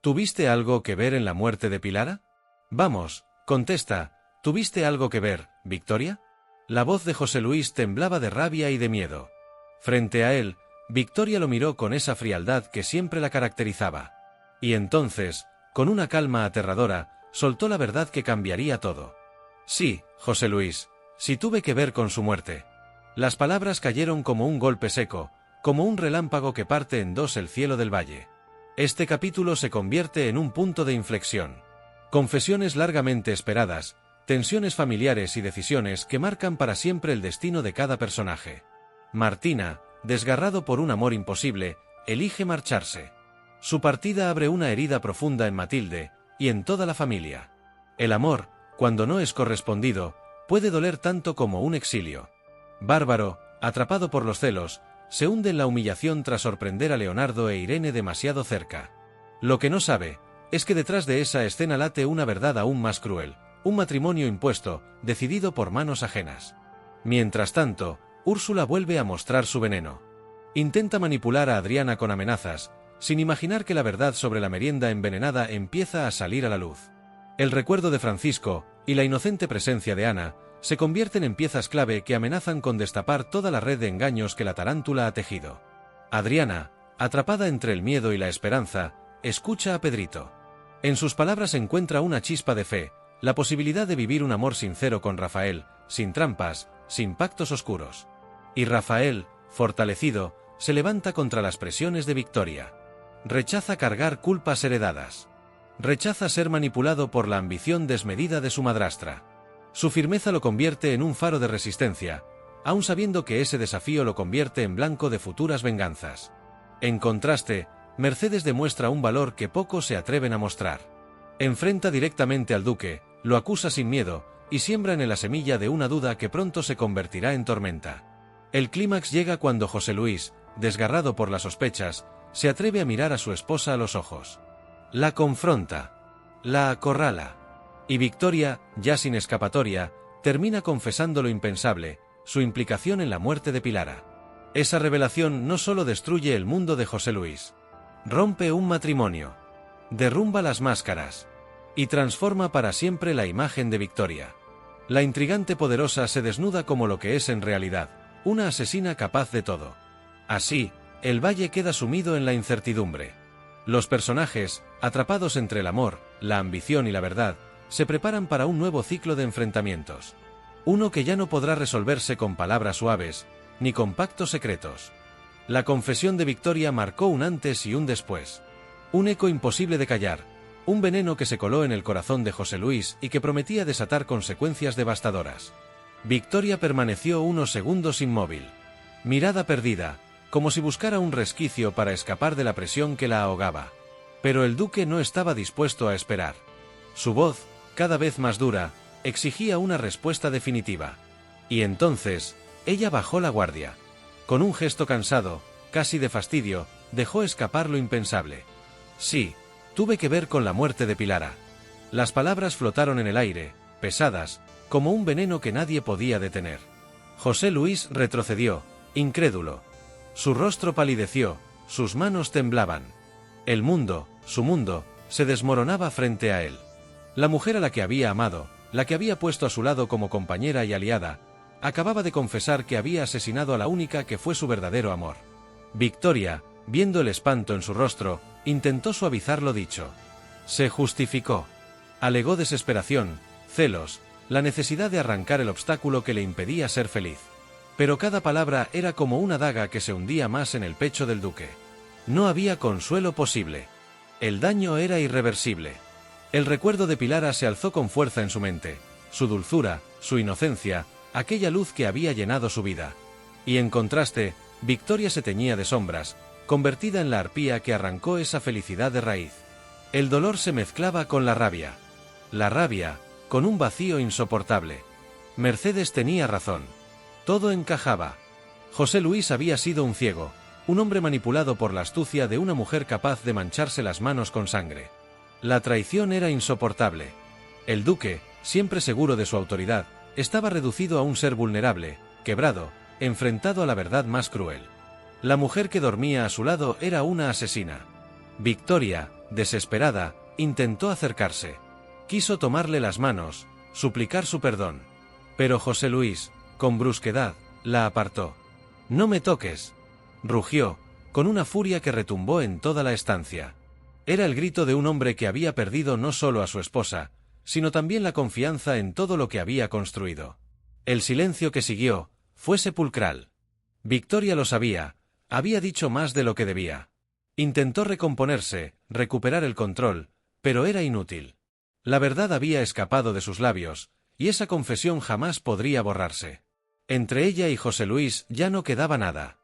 ¿Tuviste algo que ver en la muerte de Pilara? Vamos, contesta, ¿tuviste algo que ver, Victoria? La voz de José Luis temblaba de rabia y de miedo. Frente a él, Victoria lo miró con esa frialdad que siempre la caracterizaba. Y entonces, con una calma aterradora, soltó la verdad que cambiaría todo. Sí, José Luis, sí tuve que ver con su muerte. Las palabras cayeron como un golpe seco, como un relámpago que parte en dos el cielo del valle. Este capítulo se convierte en un punto de inflexión. Confesiones largamente esperadas, tensiones familiares y decisiones que marcan para siempre el destino de cada personaje. Martina, desgarrado por un amor imposible, elige marcharse. Su partida abre una herida profunda en Matilde, y en toda la familia. El amor, cuando no es correspondido, puede doler tanto como un exilio. Bárbaro, atrapado por los celos, se hunde en la humillación tras sorprender a Leonardo e Irene demasiado cerca. Lo que no sabe, es que detrás de esa escena late una verdad aún más cruel, un matrimonio impuesto, decidido por manos ajenas. Mientras tanto, Úrsula vuelve a mostrar su veneno. Intenta manipular a Adriana con amenazas, sin imaginar que la verdad sobre la merienda envenenada empieza a salir a la luz. El recuerdo de Francisco, y la inocente presencia de Ana, se convierten en piezas clave que amenazan con destapar toda la red de engaños que la tarántula ha tejido. Adriana, atrapada entre el miedo y la esperanza, escucha a Pedrito. En sus palabras encuentra una chispa de fe, la posibilidad de vivir un amor sincero con Rafael, sin trampas, sin pactos oscuros. Y Rafael, fortalecido, se levanta contra las presiones de Victoria. Rechaza cargar culpas heredadas. Rechaza ser manipulado por la ambición desmedida de su madrastra. Su firmeza lo convierte en un faro de resistencia, aun sabiendo que ese desafío lo convierte en blanco de futuras venganzas. En contraste, Mercedes demuestra un valor que pocos se atreven a mostrar. Enfrenta directamente al duque, lo acusa sin miedo, y siembra en él la semilla de una duda que pronto se convertirá en tormenta. El clímax llega cuando José Luis, desgarrado por las sospechas, se atreve a mirar a su esposa a los ojos. La confronta. La acorrala. Y Victoria, ya sin escapatoria, termina confesando lo impensable, su implicación en la muerte de Pilara. Esa revelación no solo destruye el mundo de José Luis, rompe un matrimonio, derrumba las máscaras, y transforma para siempre la imagen de Victoria. La intrigante poderosa se desnuda como lo que es en realidad, una asesina capaz de todo. Así, el valle queda sumido en la incertidumbre. Los personajes, atrapados entre el amor, la ambición y la verdad, se preparan para un nuevo ciclo de enfrentamientos. Uno que ya no podrá resolverse con palabras suaves, ni con pactos secretos. La confesión de Victoria marcó un antes y un después. Un eco imposible de callar, un veneno que se coló en el corazón de José Luis y que prometía desatar consecuencias devastadoras. Victoria permaneció unos segundos inmóvil. Mirada perdida, como si buscara un resquicio para escapar de la presión que la ahogaba. Pero el duque no estaba dispuesto a esperar. Su voz, cada vez más dura, exigía una respuesta definitiva. Y entonces, ella bajó la guardia. Con un gesto cansado, casi de fastidio, dejó escapar lo impensable. Sí, tuve que ver con la muerte de Pilara. Las palabras flotaron en el aire, pesadas, como un veneno que nadie podía detener. José Luis retrocedió, incrédulo. Su rostro palideció, sus manos temblaban. El mundo, su mundo, se desmoronaba frente a él. La mujer a la que había amado, la que había puesto a su lado como compañera y aliada, acababa de confesar que había asesinado a la única que fue su verdadero amor. Victoria, viendo el espanto en su rostro, intentó suavizar lo dicho. Se justificó. Alegó desesperación, celos, la necesidad de arrancar el obstáculo que le impedía ser feliz. Pero cada palabra era como una daga que se hundía más en el pecho del duque. No había consuelo posible. El daño era irreversible. El recuerdo de Pilara se alzó con fuerza en su mente, su dulzura, su inocencia, aquella luz que había llenado su vida. Y en contraste, Victoria se teñía de sombras, convertida en la arpía que arrancó esa felicidad de raíz. El dolor se mezclaba con la rabia, con un vacío insoportable. Mercedes tenía razón. Todo encajaba. José Luis había sido un ciego, un hombre manipulado por la astucia de una mujer capaz de mancharse las manos con sangre. La traición era insoportable. El duque, siempre seguro de su autoridad, estaba reducido a un ser vulnerable, quebrado, enfrentado a la verdad más cruel. La mujer que dormía a su lado era una asesina. Victoria, Desesperada, intentó acercarse. Quiso tomarle las manos, suplicar su perdón. Pero José Luis, con brusquedad, la apartó. «No me toques», rugió, con una furia que retumbó en toda la estancia. Era el grito de un hombre que había perdido no solo a su esposa, sino también la confianza en todo lo que había construido. El silencio que siguió fue sepulcral. Victoria lo sabía, había dicho más de lo que debía. Intentó recomponerse, recuperar el control, pero era inútil. La verdad había escapado de sus labios, y esa confesión jamás podría borrarse. Entre ella y José Luis ya no quedaba nada.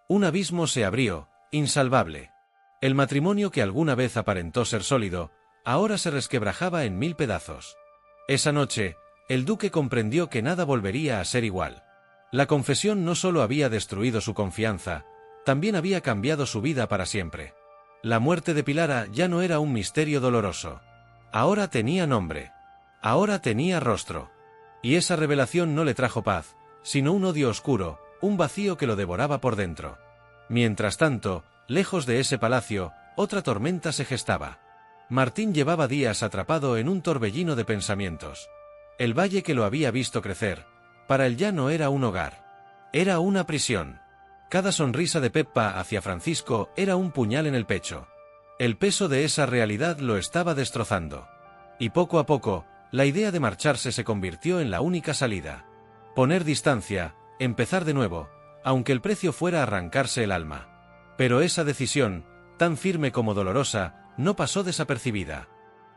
Un abismo se abrió, insalvable. El matrimonio que alguna vez aparentó ser sólido, ahora se resquebrajaba en 1000 pedazos. Esa noche, el duque comprendió que nada volvería a ser igual. La confesión no solo había destruido su confianza, también había cambiado su vida para siempre. La muerte de Pilara ya no era un misterio doloroso. Ahora tenía nombre. Ahora tenía rostro. Y esa revelación no le trajo paz, sino un odio oscuro, un vacío que lo devoraba por dentro. Mientras tanto, lejos de ese palacio, otra tormenta se gestaba. Martín llevaba días atrapado en un torbellino de pensamientos. El valle que lo había visto crecer, para él ya no era un hogar. Era una prisión. Cada sonrisa de Peppa hacia Francisco era un puñal en el pecho. El peso de esa realidad lo estaba destrozando. Y poco a poco, la idea de marcharse se convirtió en la única salida. Poner distancia, empezar de nuevo, aunque el precio fuera arrancarse el alma. Pero esa decisión, tan firme como dolorosa, no pasó desapercibida.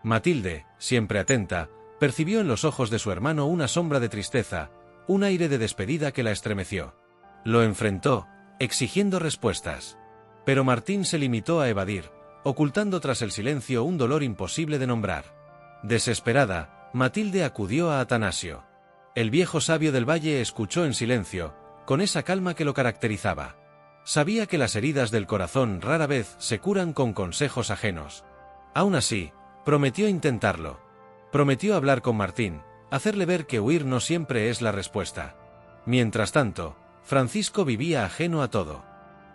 Matilde, siempre atenta, percibió en los ojos de su hermano una sombra de tristeza, un aire de despedida que la estremeció. Lo enfrentó, exigiendo respuestas. Pero Martín se limitó a evadir, ocultando tras el silencio un dolor imposible de nombrar. Desesperada, Matilde acudió a Atanasio. El viejo sabio del valle escuchó en silencio, con esa calma que lo caracterizaba. Sabía que las heridas del corazón rara vez se curan con consejos ajenos. Aún así, prometió intentarlo. Prometió hablar con Martín, hacerle ver que huir no siempre es la respuesta. Mientras tanto, Francisco vivía ajeno a todo.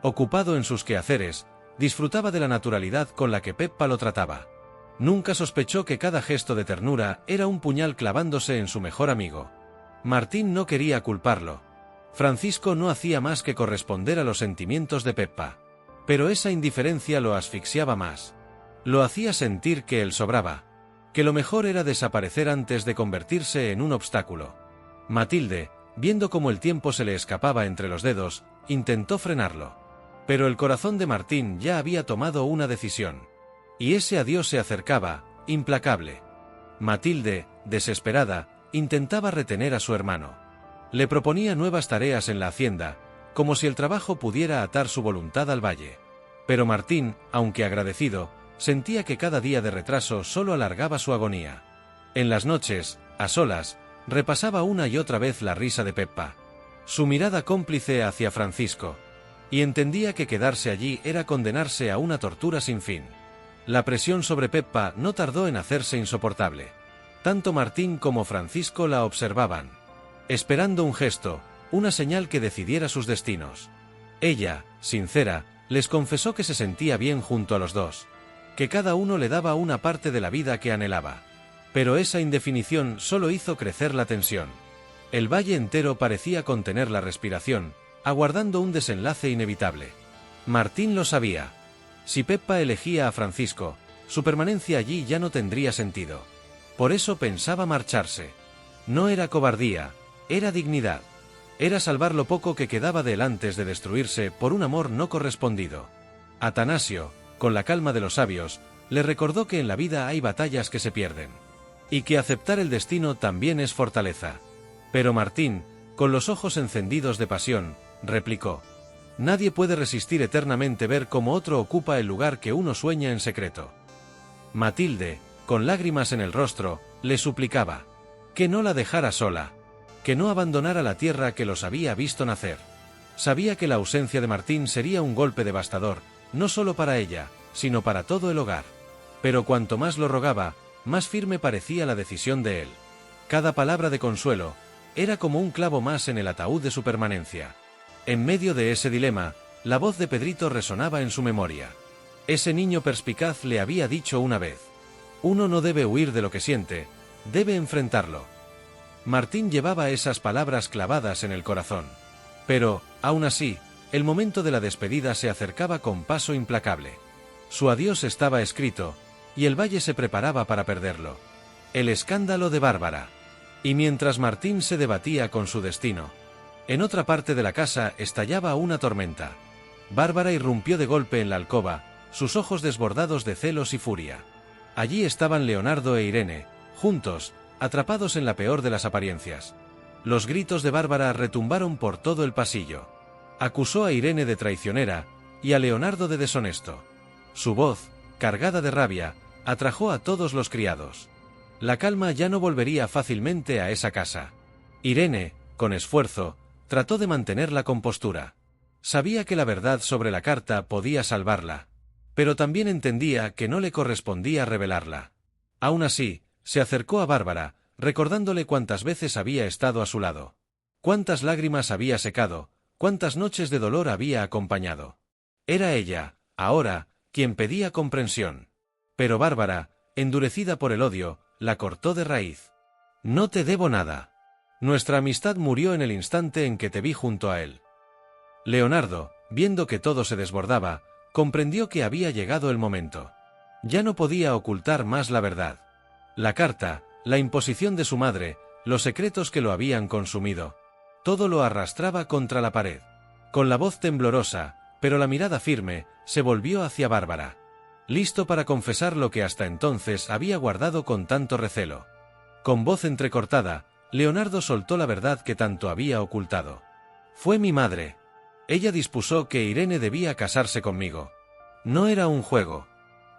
Ocupado en sus quehaceres, disfrutaba de la naturalidad con la que Peppa lo trataba. Nunca sospechó que cada gesto de ternura era un puñal clavándose en su mejor amigo. Martín no quería culparlo. Francisco no hacía más que corresponder a los sentimientos de Peppa. Pero esa indiferencia lo asfixiaba más. Lo hacía sentir que él sobraba, que lo mejor era desaparecer antes de convertirse en un obstáculo. Matilde, viendo cómo el tiempo se le escapaba entre los dedos, intentó frenarlo. Pero el corazón de Martín ya había tomado una decisión. Y ese adiós se acercaba, implacable. Matilde, desesperada, intentaba retener a su hermano. Le proponía nuevas tareas en la hacienda, como si el trabajo pudiera atar su voluntad al valle. Pero Martín, aunque agradecido, sentía que cada día de retraso solo alargaba su agonía. En las noches, a solas, repasaba una y otra vez la risa de Peppa, su mirada cómplice hacia Francisco, y entendía que quedarse allí era condenarse a una tortura sin fin. La presión sobre Peppa no tardó en hacerse insoportable. Tanto Martín como Francisco la observaban, esperando un gesto, una señal que decidiera sus destinos. Ella, sincera, les confesó que se sentía bien junto a los dos, que cada uno le daba una parte de la vida que anhelaba. Pero esa indefinición solo hizo crecer la tensión. El valle entero parecía contener la respiración, aguardando un desenlace inevitable. Martín lo sabía. Si Peppa elegía a Francisco, su permanencia allí ya no tendría sentido. Por eso pensaba marcharse. No era cobardía, era dignidad. Era salvar lo poco que quedaba de él antes de destruirse por un amor no correspondido. Atanasio, con la calma de los sabios, le recordó que en la vida hay batallas que se pierden. Y que aceptar el destino también es fortaleza. Pero Martín, con los ojos encendidos de pasión, replicó: «Nadie puede resistir eternamente ver cómo otro ocupa el lugar que uno sueña en secreto». Matilde, con lágrimas en el rostro, le suplicaba que no la dejara sola, que no abandonara la tierra que los había visto nacer. Sabía que la ausencia de Martín sería un golpe devastador, no solo para ella, sino para todo el hogar. Pero cuanto más lo rogaba, más firme parecía la decisión de él. Cada palabra de consuelo era como un clavo más en el ataúd de su permanencia. En medio de ese dilema, la voz de Pedrito resonaba en su memoria. Ese niño perspicaz le había dicho una vez: uno no debe huir de lo que siente, debe enfrentarlo. Martín llevaba esas palabras clavadas en el corazón. Pero, aún así, el momento de la despedida se acercaba con paso implacable. Su adiós estaba escrito, y el valle se preparaba para perderlo. El escándalo de Bárbara. Y mientras Martín se debatía con su destino, en otra parte de la casa estallaba una tormenta. Bárbara irrumpió de golpe en la alcoba, sus ojos desbordados de celos y furia. Allí estaban Leonardo e Irene, juntos, atrapados en la peor de las apariencias. Los gritos de Bárbara retumbaron por todo el pasillo. Acusó a Irene de traicionera y a Leonardo de deshonesto. Su voz, cargada de rabia, atrajo a todos los criados. La calma ya no volvería fácilmente a esa casa. Irene, con esfuerzo, trató de mantener la compostura. Sabía que la verdad sobre la carta podía salvarla, pero también entendía que no le correspondía revelarla. Aún así, se acercó a Bárbara, recordándole cuántas veces había estado a su lado, cuántas lágrimas había secado, cuántas noches de dolor había acompañado. Era ella, ahora, quien pedía comprensión. Pero Bárbara, endurecida por el odio, la cortó de raíz. No te debo nada. Nuestra amistad murió en el instante en que te vi junto a él. Leonardo, viendo que todo se desbordaba, comprendió que había llegado el momento. Ya no podía ocultar más la verdad. La carta, la imposición de su madre, los secretos que lo habían consumido. Todo lo arrastraba contra la pared. Con la voz temblorosa, pero la mirada firme, se volvió hacia Bárbara. Listo para confesar lo que hasta entonces había guardado con tanto recelo. Con voz entrecortada, Leonardo soltó la verdad que tanto había ocultado. Fue mi madre. Ella dispuso que Irene debía casarse conmigo. No era un juego.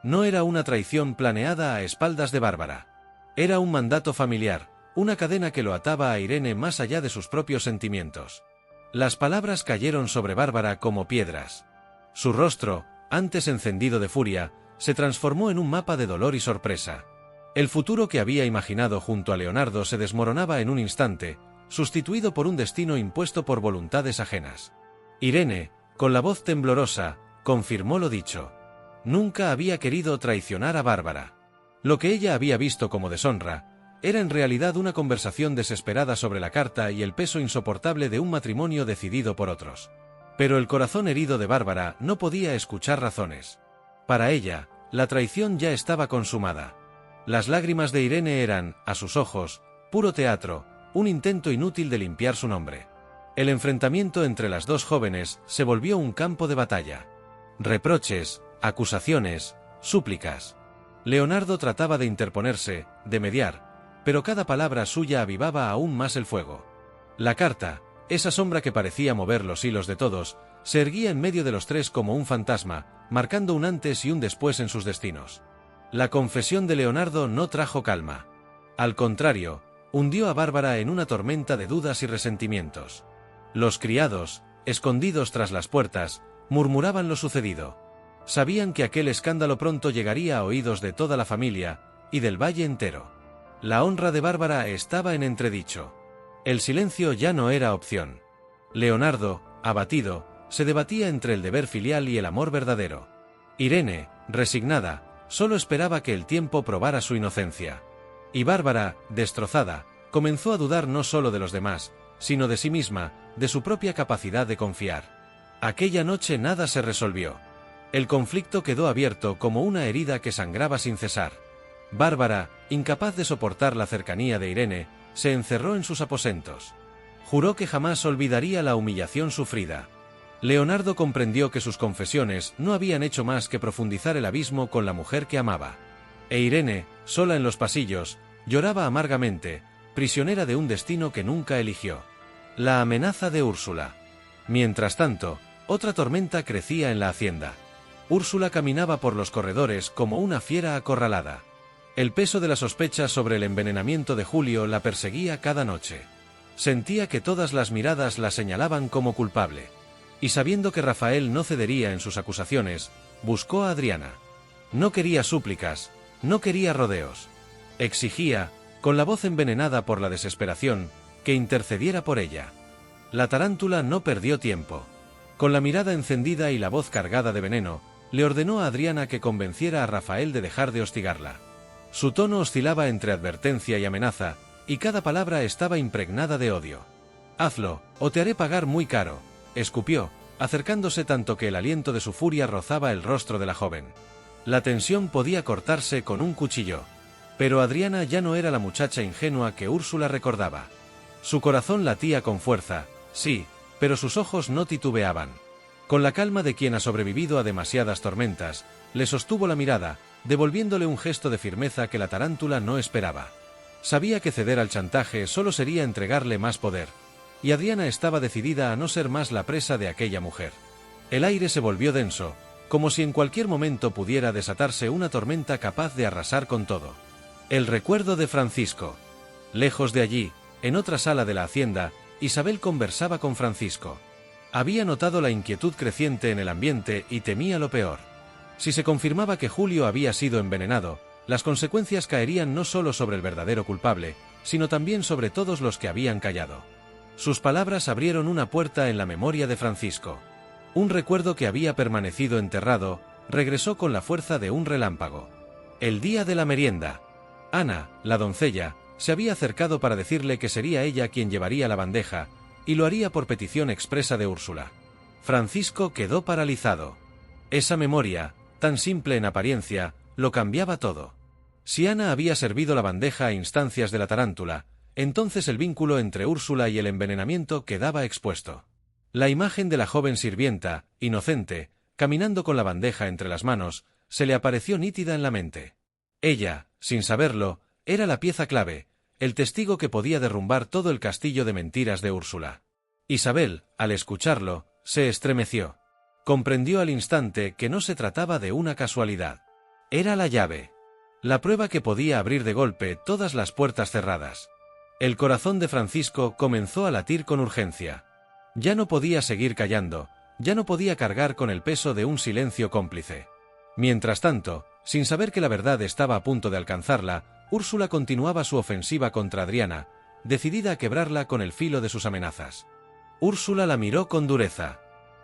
No era una traición planeada a espaldas de Bárbara. Era un mandato familiar, una cadena que lo ataba a Irene más allá de sus propios sentimientos. Las palabras cayeron sobre Bárbara como piedras. Su rostro, antes encendido de furia, se transformó en un mapa de dolor y sorpresa. El futuro que había imaginado junto a Leonardo se desmoronaba en un instante, sustituido por un destino impuesto por voluntades ajenas. Irene, con la voz temblorosa, confirmó lo dicho. Nunca había querido traicionar a Bárbara. Lo que ella había visto como deshonra, era en realidad una conversación desesperada sobre la carta y el peso insoportable de un matrimonio decidido por otros. Pero el corazón herido de Bárbara no podía escuchar razones. Para ella, la traición ya estaba consumada. Las lágrimas de Irene eran, a sus ojos, puro teatro, un intento inútil de limpiar su nombre. El enfrentamiento entre las dos jóvenes se volvió un campo de batalla. Reproches, acusaciones, súplicas. Leonardo trataba de interponerse, de mediar, pero cada palabra suya avivaba aún más el fuego. La carta, esa sombra que parecía mover los hilos de todos, se erguía en medio de los tres como un fantasma, marcando un antes y un después en sus destinos. La confesión de Leonardo no trajo calma. Al contrario, hundió a Bárbara en una tormenta de dudas y resentimientos. Los criados, escondidos tras las puertas, murmuraban lo sucedido. Sabían que aquel escándalo pronto llegaría a oídos de toda la familia, y del valle entero. La honra de Bárbara estaba en entredicho. El silencio ya no era opción. Leonardo, abatido, se debatía entre el deber filial y el amor verdadero. Irene, resignada, solo esperaba que el tiempo probara su inocencia. Y Bárbara, destrozada, comenzó a dudar no solo de los demás, sino de sí misma, de su propia capacidad de confiar. Aquella noche nada se resolvió. El conflicto quedó abierto como una herida que sangraba sin cesar. Bárbara, incapaz de soportar la cercanía de Irene, se encerró en sus aposentos. Juró que jamás olvidaría la humillación sufrida. Leonardo comprendió que sus confesiones no habían hecho más que profundizar el abismo con la mujer que amaba. E Irene, sola en los pasillos, lloraba amargamente, prisionera de un destino que nunca eligió. La amenaza de Úrsula. Mientras tanto, otra tormenta crecía en la hacienda. Úrsula caminaba por los corredores como una fiera acorralada. El peso de la sospecha sobre el envenenamiento de Julio la perseguía cada noche. Sentía que todas las miradas la señalaban como culpable. Y sabiendo que Rafael no cedería en sus acusaciones, buscó a Adriana. No quería súplicas, no quería rodeos. Exigía, con la voz envenenada por la desesperación, que intercediera por ella. La tarántula no perdió tiempo. Con la mirada encendida y la voz cargada de veneno, le ordenó a Adriana que convenciera a Rafael de dejar de hostigarla. Su tono oscilaba entre advertencia y amenaza, y cada palabra estaba impregnada de odio. «Hazlo, o te haré pagar muy caro», escupió, acercándose tanto que el aliento de su furia rozaba el rostro de la joven. La tensión podía cortarse con un cuchillo. Pero Adriana ya no era la muchacha ingenua que Úrsula recordaba. Su corazón latía con fuerza, sí, pero sus ojos no titubeaban. Con la calma de quien ha sobrevivido a demasiadas tormentas, le sostuvo la mirada, devolviéndole un gesto de firmeza que la tarántula no esperaba. Sabía que ceder al chantaje solo sería entregarle más poder, y Adriana estaba decidida a no ser más la presa de aquella mujer. El aire se volvió denso, como si en cualquier momento pudiera desatarse una tormenta capaz de arrasar con todo. El recuerdo de Francisco. Lejos de allí, en otra sala de la hacienda, Isabel conversaba con Francisco. Había notado la inquietud creciente en el ambiente y temía lo peor. Si se confirmaba que Julio había sido envenenado, las consecuencias caerían no solo sobre el verdadero culpable, sino también sobre todos los que habían callado. Sus palabras abrieron una puerta en la memoria de Francisco. Un recuerdo que había permanecido enterrado, regresó con la fuerza de un relámpago. El día de la merienda. Ana, la doncella, se había acercado para decirle que sería ella quien llevaría la bandeja, y lo haría por petición expresa de Úrsula. Francisco quedó paralizado. Esa memoria, tan simple en apariencia, lo cambiaba todo. Si Ana había servido la bandeja a instancias de la tarántula, entonces el vínculo entre Úrsula y el envenenamiento quedaba expuesto. La imagen de la joven sirvienta, inocente, caminando con la bandeja entre las manos, se le apareció nítida en la mente. Ella, sin saberlo, era la pieza clave, el testigo que podía derrumbar todo el castillo de mentiras de Úrsula. Isabel, al escucharlo, se estremeció. Comprendió al instante que no se trataba de una casualidad. Era la llave. La prueba que podía abrir de golpe todas las puertas cerradas. El corazón de Francisco comenzó a latir con urgencia. Ya no podía seguir callando, ya no podía cargar con el peso de un silencio cómplice. Mientras tanto, sin saber que la verdad estaba a punto de alcanzarla, Úrsula continuaba su ofensiva contra Adriana, decidida a quebrarla con el filo de sus amenazas. Úrsula la miró con dureza.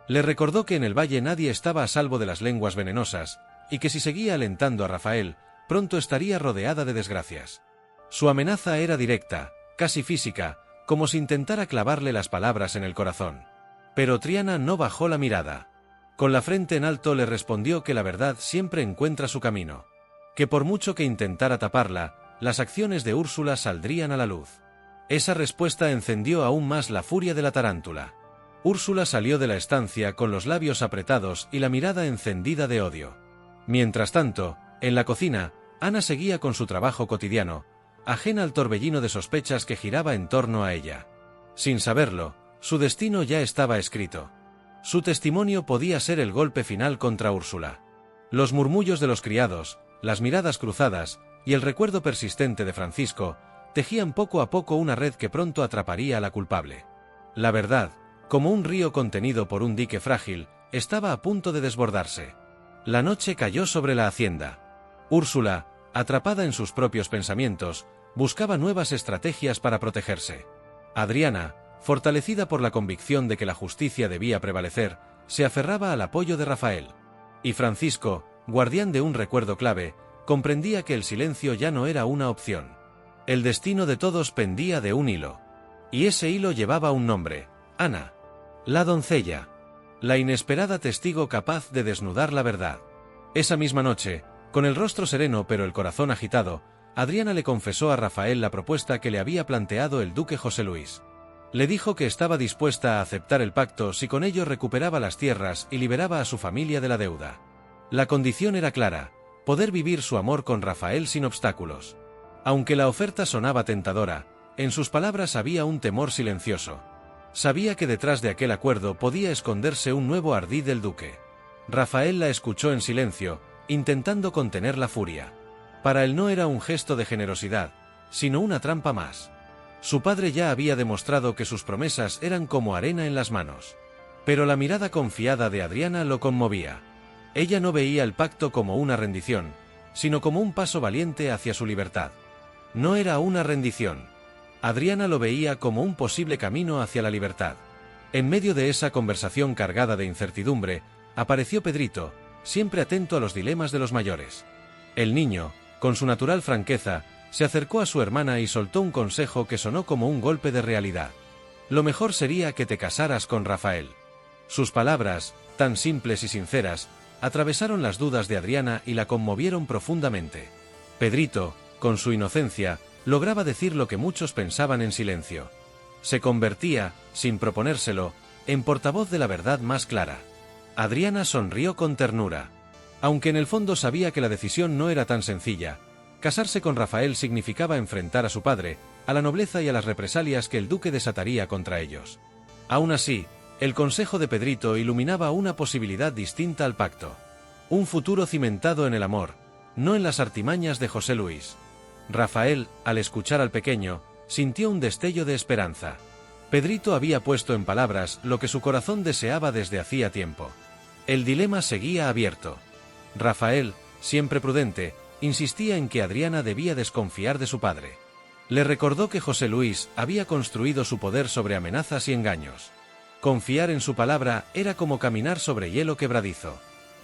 Le recordó que en el valle nadie estaba a salvo de las lenguas venenosas, y que si seguía alentando a Rafael, pronto estaría rodeada de desgracias. Su amenaza era directa, casi física, como si intentara clavarle las palabras en el corazón. Pero Triana no bajó la mirada. Con la frente en alto le respondió que la verdad siempre encuentra su camino. Que por mucho que intentara taparla, las acciones de Úrsula saldrían a la luz. Esa respuesta encendió aún más la furia de la tarántula. Úrsula salió de la estancia con los labios apretados y la mirada encendida de odio. Mientras tanto, en la cocina, Ana seguía con su trabajo cotidiano, ajena al torbellino de sospechas que giraba en torno a ella. Sin saberlo, su destino ya estaba escrito. Su testimonio podía ser el golpe final contra Úrsula. Los murmullos de los criados, las miradas cruzadas y el recuerdo persistente de Francisco tejían poco a poco una red que pronto atraparía a la culpable. La verdad, como un río contenido por un dique frágil, estaba a punto de desbordarse. La noche cayó sobre la hacienda. Úrsula, atrapada en sus propios pensamientos, buscaba nuevas estrategias para protegerse. Adriana, fortalecida por la convicción de que la justicia debía prevalecer, se aferraba al apoyo de Rafael. Y Francisco, guardián de un recuerdo clave, comprendía que el silencio ya no era una opción. El destino de todos pendía de un hilo. Y ese hilo llevaba un nombre: Ana. La doncella. La inesperada testigo capaz de desnudar la verdad. Esa misma noche, con el rostro sereno pero el corazón agitado, Adriana le confesó a Rafael la propuesta que le había planteado el duque José Luis. Le dijo que estaba dispuesta a aceptar el pacto si con ello recuperaba las tierras y liberaba a su familia de la deuda. La condición era clara: poder vivir su amor con Rafael sin obstáculos. Aunque la oferta sonaba tentadora, en sus palabras había un temor silencioso. Sabía que detrás de aquel acuerdo podía esconderse un nuevo ardid del duque. Rafael la escuchó en silencio, intentando contener la furia. Para él no era un gesto de generosidad, sino una trampa más. Su padre ya había demostrado que sus promesas eran como arena en las manos. Pero la mirada confiada de Adriana lo conmovía. Ella no veía el pacto como una rendición, sino como un paso valiente hacia su libertad. No era una rendición. Adriana lo veía como un posible camino hacia la libertad. En medio de esa conversación cargada de incertidumbre, apareció Pedrito, siempre atento a los dilemas de los mayores. El niño, con su natural franqueza, se acercó a su hermana y soltó un consejo que sonó como un golpe de realidad. Lo mejor sería que te casaras con Rafael. Sus palabras, tan simples y sinceras, atravesaron las dudas de Adriana y la conmovieron profundamente. Pedrito, con su inocencia, lograba decir lo que muchos pensaban en silencio. Se convertía, sin proponérselo, en portavoz de la verdad más clara. Adriana sonrió con ternura. Aunque en el fondo sabía que la decisión no era tan sencilla, casarse con Rafael significaba enfrentar a su padre, a la nobleza y a las represalias que el duque desataría contra ellos. Aún así, el consejo de Pedrito iluminaba una posibilidad distinta al pacto. Un futuro cimentado en el amor, no en las artimañas de José Luis. Rafael, al escuchar al pequeño, sintió un destello de esperanza. Pedrito había puesto en palabras lo que su corazón deseaba desde hacía tiempo. El dilema seguía abierto. Rafael, siempre prudente, insistía en que Adriana debía desconfiar de su padre. Le recordó que José Luis había construido su poder sobre amenazas y engaños. Confiar en su palabra era como caminar sobre hielo quebradizo.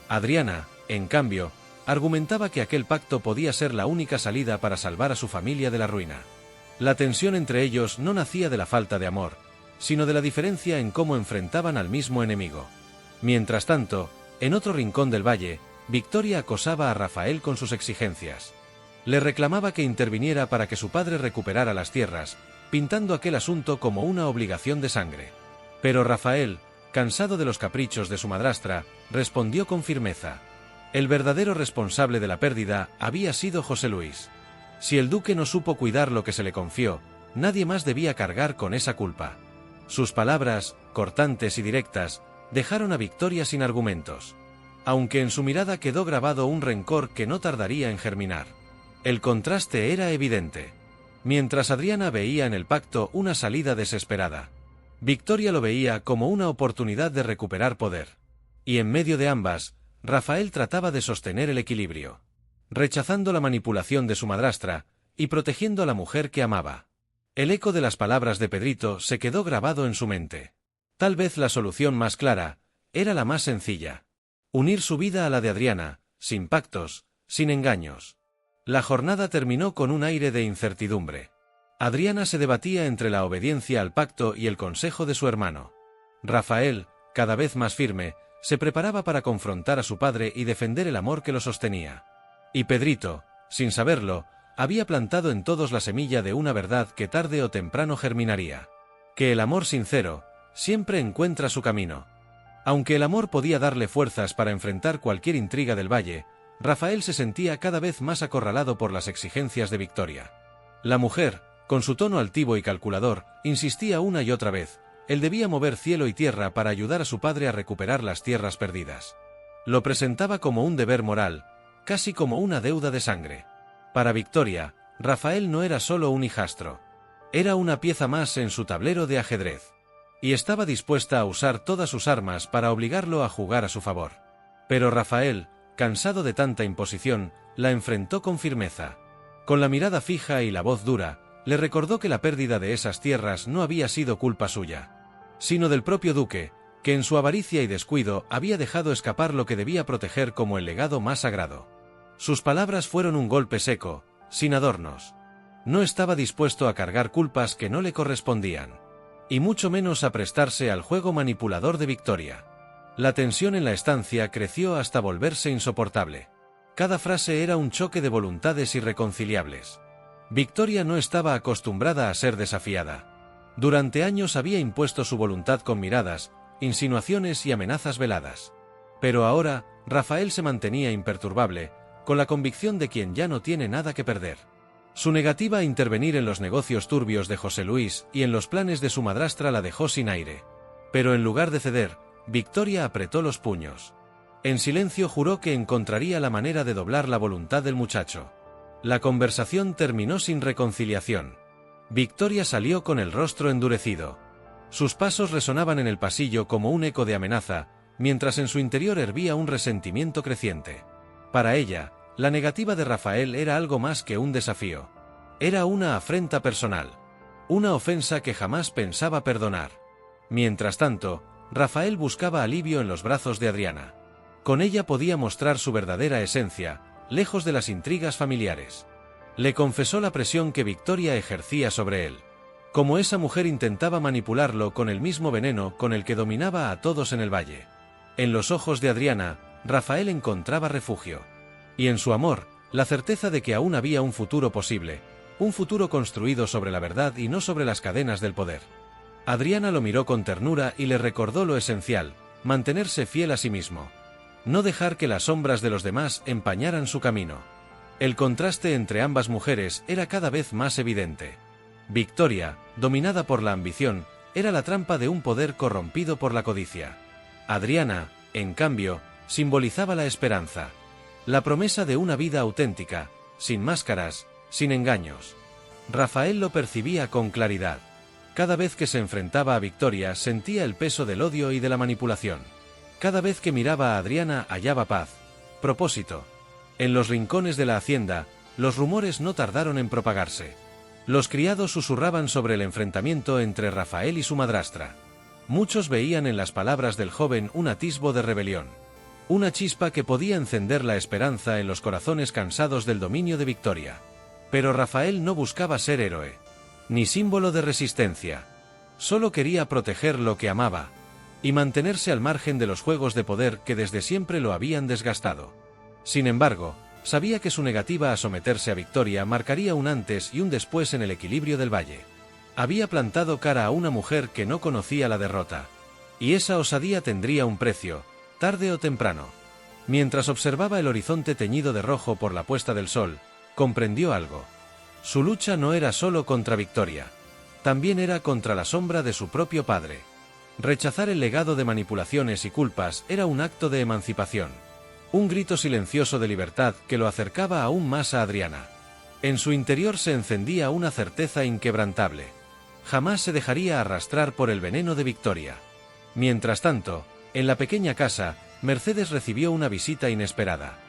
Adriana, en cambio, argumentaba que aquel pacto podía ser la única salida para salvar a su familia de la ruina. La tensión entre ellos no nacía de la falta de amor, sino de la diferencia en cómo enfrentaban al mismo enemigo. Mientras tanto, en otro rincón del valle, Victoria acosaba a Rafael con sus exigencias. Le reclamaba que interviniera para que su padre recuperara las tierras, pintando aquel asunto como una obligación de sangre. Pero Rafael, cansado de los caprichos de su madrastra, respondió con firmeza. El verdadero responsable de la pérdida había sido José Luis. Si el duque no supo cuidar lo que se le confió, nadie más debía cargar con esa culpa. Sus palabras, cortantes y directas, dejaron a Victoria sin argumentos. Aunque en su mirada quedó grabado un rencor que no tardaría en germinar. El contraste era evidente. Mientras Adriana veía en el pacto una salida desesperada, Victoria lo veía como una oportunidad de recuperar poder. Y en medio de ambas, Rafael trataba de sostener el equilibrio, rechazando la manipulación de su madrastra y protegiendo a la mujer que amaba. El eco de las palabras de Pedrito se quedó grabado en su mente. Tal vez la solución más clara era la más sencilla: unir su vida a la de Adriana, sin pactos, sin engaños. La jornada terminó con un aire de incertidumbre. Adriana se debatía entre la obediencia al pacto y el consejo de su hermano. Rafael, cada vez más firme, se preparaba para confrontar a su padre y defender el amor que lo sostenía. Y Pedrito, sin saberlo, había plantado en todos la semilla de una verdad que tarde o temprano germinaría: que el amor sincero siempre encuentra su camino. Aunque el amor podía darle fuerzas para enfrentar cualquier intriga del valle, Rafael se sentía cada vez más acorralado por las exigencias de Victoria. La mujer, con su tono altivo y calculador, insistía una y otra vez: él debía mover cielo y tierra para ayudar a su padre a recuperar las tierras perdidas. Lo presentaba como un deber moral, casi como una deuda de sangre. Para Victoria, Rafael no era solo un hijastro. Era una pieza más en su tablero de ajedrez. Y estaba dispuesta a usar todas sus armas para obligarlo a jugar a su favor. Pero Rafael, cansado de tanta imposición, la enfrentó con firmeza. Con la mirada fija y la voz dura, le recordó que la pérdida de esas tierras no había sido culpa suya, sino del propio duque, que en su avaricia y descuido había dejado escapar lo que debía proteger como el legado más sagrado. Sus palabras fueron un golpe seco, sin adornos. No estaba dispuesto a cargar culpas que no le correspondían, y mucho menos a prestarse al juego manipulador de Victoria. La tensión en la estancia creció hasta volverse insoportable. Cada frase era un choque de voluntades irreconciliables. Victoria no estaba acostumbrada a ser desafiada. Durante años había impuesto su voluntad con miradas, insinuaciones y amenazas veladas. Pero ahora, Rafael se mantenía imperturbable, con la convicción de quien ya no tiene nada que perder. Su negativa a intervenir en los negocios turbios de José Luis y en los planes de su madrastra la dejó sin aire. Pero en lugar de ceder, Victoria apretó los puños. En silencio juró que encontraría la manera de doblar la voluntad del muchacho. La conversación terminó sin reconciliación. Victoria salió con el rostro endurecido. Sus pasos resonaban en el pasillo como un eco de amenaza, mientras en su interior hervía un resentimiento creciente. Para ella, la negativa de Rafael era algo más que un desafío. Era una afrenta personal. Una ofensa que jamás pensaba perdonar. Mientras tanto, Rafael buscaba alivio en los brazos de Adriana. Con ella podía mostrar su verdadera esencia, lejos de las intrigas familiares. Le confesó la presión que Victoria ejercía sobre él. Como esa mujer intentaba manipularlo con el mismo veneno con el que dominaba a todos en el valle. En los ojos de Adriana, Rafael encontraba refugio. Y en su amor, la certeza de que aún había un futuro posible, un futuro construido sobre la verdad y no sobre las cadenas del poder. Adriana lo miró con ternura y le recordó lo esencial, mantenerse fiel a sí mismo. No dejar que las sombras de los demás empañaran su camino. El contraste entre ambas mujeres era cada vez más evidente. Victoria, dominada por la ambición, era la trampa de un poder corrompido por la codicia. Adriana, en cambio, simbolizaba la esperanza. La promesa de una vida auténtica, sin máscaras, sin engaños. Rafael lo percibía con claridad. Cada vez que se enfrentaba a Victoria sentía el peso del odio y de la manipulación. Cada vez que miraba a Adriana hallaba paz, propósito. En los rincones de la hacienda, los rumores no tardaron en propagarse. Los criados susurraban sobre el enfrentamiento entre Rafael y su madrastra. Muchos veían en las palabras del joven un atisbo de rebelión. Una chispa que podía encender la esperanza en los corazones cansados del dominio de Victoria. Pero Rafael no buscaba ser héroe, ni símbolo de resistencia. Solo quería proteger lo que amaba, y mantenerse al margen de los juegos de poder que desde siempre lo habían desgastado. Sin embargo, sabía que su negativa a someterse a Victoria marcaría un antes y un después en el equilibrio del valle. Había plantado cara a una mujer que no conocía la derrota. Y esa osadía tendría un precio, tarde o temprano. Mientras observaba el horizonte teñido de rojo por la puesta del sol, comprendió algo. Su lucha no era solo contra Victoria. También era contra la sombra de su propio padre. Rechazar el legado de manipulaciones y culpas era un acto de emancipación. Un grito silencioso de libertad que lo acercaba aún más a Adriana. En su interior se encendía una certeza inquebrantable. Jamás se dejaría arrastrar por el veneno de Victoria. Mientras tanto, en la pequeña casa, Mercedes recibió una visita inesperada.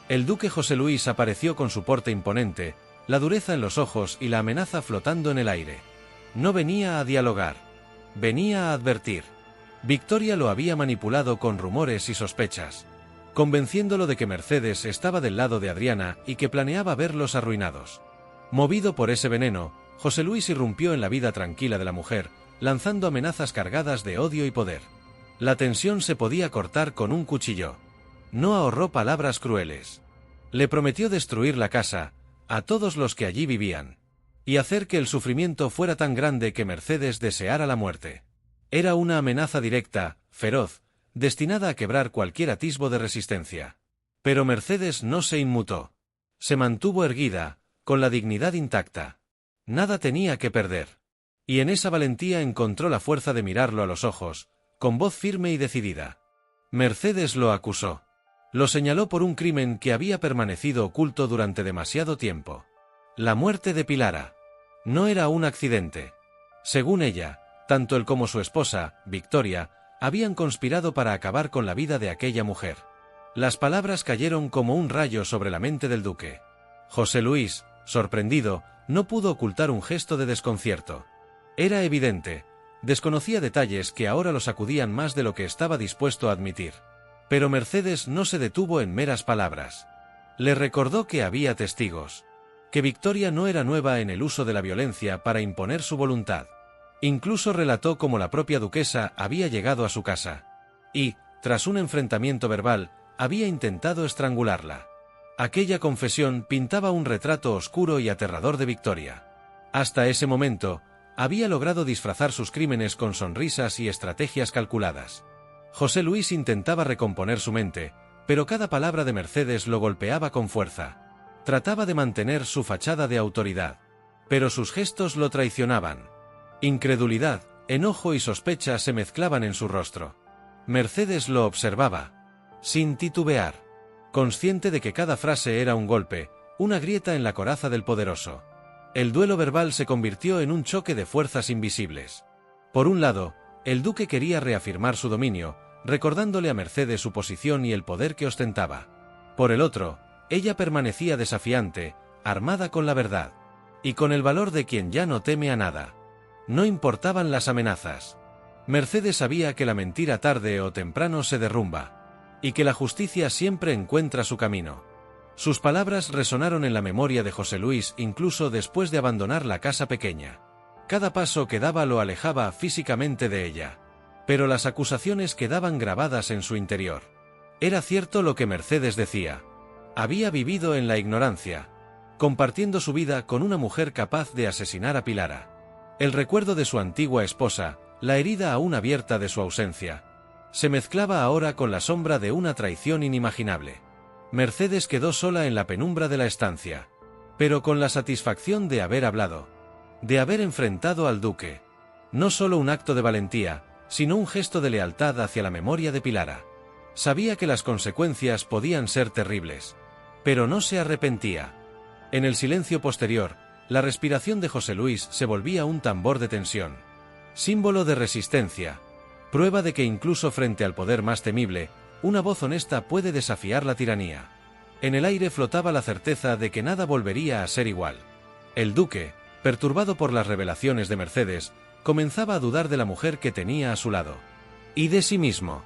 El duque José Luis apareció con su porte imponente, la dureza en los ojos y la amenaza flotando en el aire. No venía a dialogar. Venía a advertir. Victoria lo había manipulado con rumores y sospechas, convenciéndolo de que Mercedes estaba del lado de Adriana y que planeaba verlos arruinados. Movido por ese veneno, José Luis irrumpió en la vida tranquila de la mujer, lanzando amenazas cargadas de odio y poder. La tensión se podía cortar con un cuchillo. No ahorró palabras crueles. Le prometió destruir la casa, a todos los que allí vivían, y hacer que el sufrimiento fuera tan grande que Mercedes deseara la muerte. Era una amenaza directa, feroz, destinada a quebrar cualquier atisbo de resistencia. Pero Mercedes no se inmutó. Se mantuvo erguida, con la dignidad intacta. Nada tenía que perder. Y en esa valentía encontró la fuerza de mirarlo a los ojos, con voz firme y decidida. Mercedes lo acusó. Lo señaló por un crimen que había permanecido oculto durante demasiado tiempo. La muerte de Pilara. No era un accidente. Según ella, tanto él como su esposa, Victoria, habían conspirado para acabar con la vida de aquella mujer. Las palabras cayeron como un rayo sobre la mente del duque. José Luis, sorprendido, no pudo ocultar un gesto de desconcierto. Era evidente, desconocía detalles que ahora lo sacudían más de lo que estaba dispuesto a admitir. Pero Mercedes no se detuvo en meras palabras. Le recordó que había testigos, que Victoria no era nueva en el uso de la violencia para imponer su voluntad. Incluso relató cómo la propia duquesa había llegado a su casa y, tras un enfrentamiento verbal, había intentado estrangularla. Aquella confesión pintaba un retrato oscuro y aterrador de Victoria. Hasta ese momento, había logrado disfrazar sus crímenes con sonrisas y estrategias calculadas. José Luis intentaba recomponer su mente, pero cada palabra de Mercedes lo golpeaba con fuerza. Trataba de mantener su fachada de autoridad, pero sus gestos lo traicionaban. Incredulidad, enojo y sospecha se mezclaban en su rostro. Mercedes lo observaba, sin titubear, consciente de que cada frase era un golpe, una grieta en la coraza del poderoso. El duelo verbal se convirtió en un choque de fuerzas invisibles. Por un lado, el duque quería reafirmar su dominio, recordándole a Mercedes su posición y el poder que ostentaba. Por el otro, ella permanecía desafiante, armada con la verdad, y con el valor de quien ya no teme a nada. No importaban las amenazas. Mercedes sabía que la mentira tarde o temprano se derrumba. y que la justicia siempre encuentra su camino. Sus palabras resonaron en la memoria de José Luis incluso después de abandonar la casa pequeña. Cada paso que daba lo alejaba físicamente de ella. Pero las acusaciones quedaban grabadas en su interior. Era cierto lo que Mercedes decía. Había vivido en la ignorancia, compartiendo su vida con una mujer capaz de asesinar a Pilara. El recuerdo de su antigua esposa, la herida aún abierta de su ausencia, se mezclaba ahora con la sombra de una traición inimaginable. Mercedes quedó sola en la penumbra de la estancia, pero con la satisfacción de haber hablado, de haber enfrentado al duque. No solo un acto de valentía, sino un gesto de lealtad hacia la memoria de Pilara. Sabía que las consecuencias podían ser terribles, pero no se arrepentía. En el silencio posterior, la respiración de José Luis se volvía un tambor de tensión, símbolo de resistencia, prueba de que incluso frente al poder más temible, una voz honesta puede desafiar la tiranía. En el aire flotaba la certeza de que nada volvería a ser igual. El duque, perturbado por las revelaciones de Mercedes, comenzaba a dudar de la mujer que tenía a su lado. Y de sí mismo.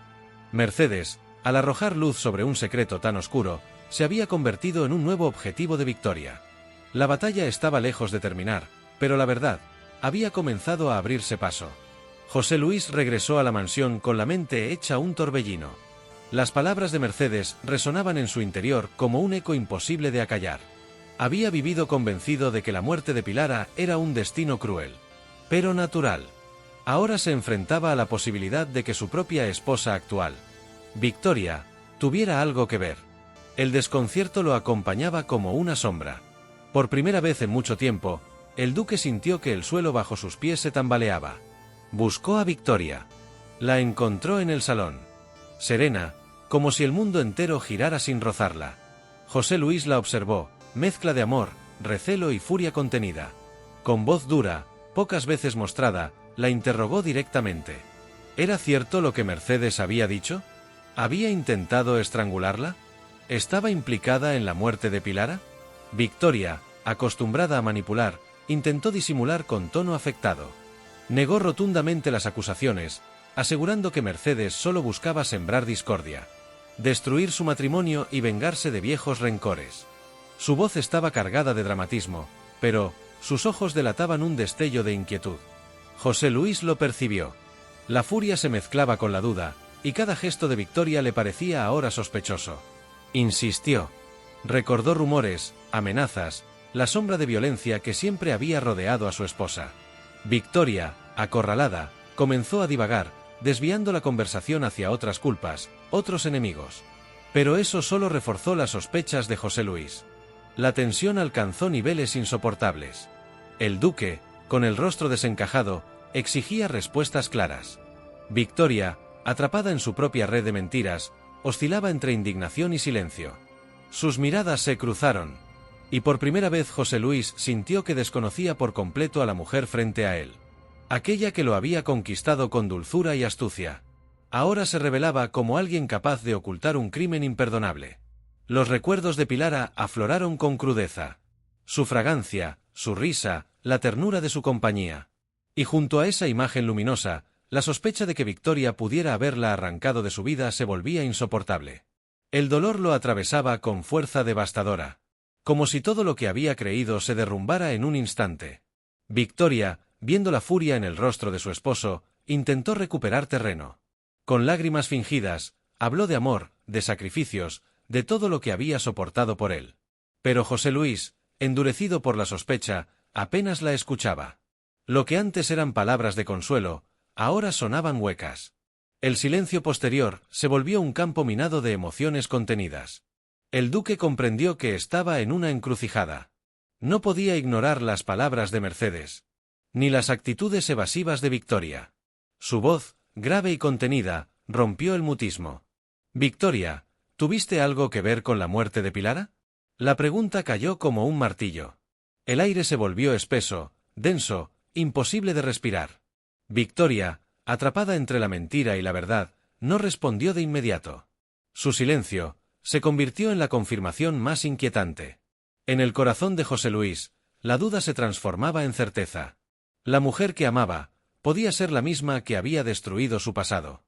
Mercedes, al arrojar luz sobre un secreto tan oscuro, se había convertido en un nuevo objetivo de Victoria. La batalla estaba lejos de terminar, pero la verdad había comenzado a abrirse paso. José Luis regresó a la mansión con la mente hecha un torbellino. Las palabras de Mercedes resonaban en su interior como un eco imposible de acallar. Había vivido convencido de que la muerte de Pilara era un destino cruel, pero natural. Ahora se enfrentaba a la posibilidad de que su propia esposa actual, Victoria, tuviera algo que ver. El desconcierto lo acompañaba como una sombra. Por primera vez en mucho tiempo, el duque sintió que el suelo bajo sus pies se tambaleaba. Buscó a Victoria. La encontró en el salón. Serena, como si el mundo entero girara sin rozarla. José Luis la observó, mezcla de amor, recelo y furia contenida. Con voz dura, pocas veces mostrada, la interrogó directamente. ¿Era cierto lo que Mercedes había dicho? ¿Había intentado estrangularla? ¿Estaba implicada en la muerte de Pilara? Victoria, acostumbrada a manipular, intentó disimular con tono afectado. Negó rotundamente las acusaciones, asegurando que Mercedes solo buscaba sembrar discordia, destruir su matrimonio y vengarse de viejos rencores. Su voz estaba cargada de dramatismo, pero sus ojos delataban un destello de inquietud. José Luis lo percibió. La furia se mezclaba con la duda, y cada gesto de Victoria le parecía ahora sospechoso. Insistió. Recordó rumores, amenazas, la sombra de violencia que siempre había rodeado a su esposa. Victoria, acorralada, comenzó a divagar, desviando la conversación hacia otras culpas, otros enemigos. Pero eso solo reforzó las sospechas de José Luis. La tensión alcanzó niveles insoportables. El duque, con el rostro desencajado, exigía respuestas claras. Victoria, atrapada en su propia red de mentiras, oscilaba entre indignación y silencio. Sus miradas se cruzaron, y por primera vez José Luis sintió que desconocía por completo a la mujer frente a él. Aquella que lo había conquistado con dulzura y astucia. Ahora se revelaba como alguien capaz de ocultar un crimen imperdonable. Los recuerdos de Pilara afloraron con crudeza. Su fragancia, su risa, la ternura de su compañía. Y junto a esa imagen luminosa, la sospecha de que Victoria pudiera haberla arrancado de su vida se volvía insoportable. El dolor lo atravesaba con fuerza devastadora. Como si todo lo que había creído se derrumbara en un instante. Victoria, viendo la furia en el rostro de su esposo, intentó recuperar terreno. Con lágrimas fingidas, habló de amor, de sacrificios, de todo lo que había soportado por él. Pero José Luis, endurecido por la sospecha, apenas la escuchaba. Lo que antes eran palabras de consuelo, ahora sonaban huecas. El silencio posterior se volvió un campo minado de emociones contenidas. El duque comprendió que estaba en una encrucijada. No podía ignorar las palabras de Mercedes, ni las actitudes evasivas de Victoria. Su voz, grave y contenida, rompió el mutismo. «Victoria, ¿tuviste algo que ver con la muerte de Pilara?» La pregunta cayó como un martillo. El aire se volvió espeso, denso, imposible de respirar. Victoria, atrapada entre la mentira y la verdad, no respondió de inmediato. Su silencio se convirtió en la confirmación más inquietante. En el corazón de José Luis, la duda se transformaba en certeza. La mujer que amaba podía ser la misma que había destruido su pasado.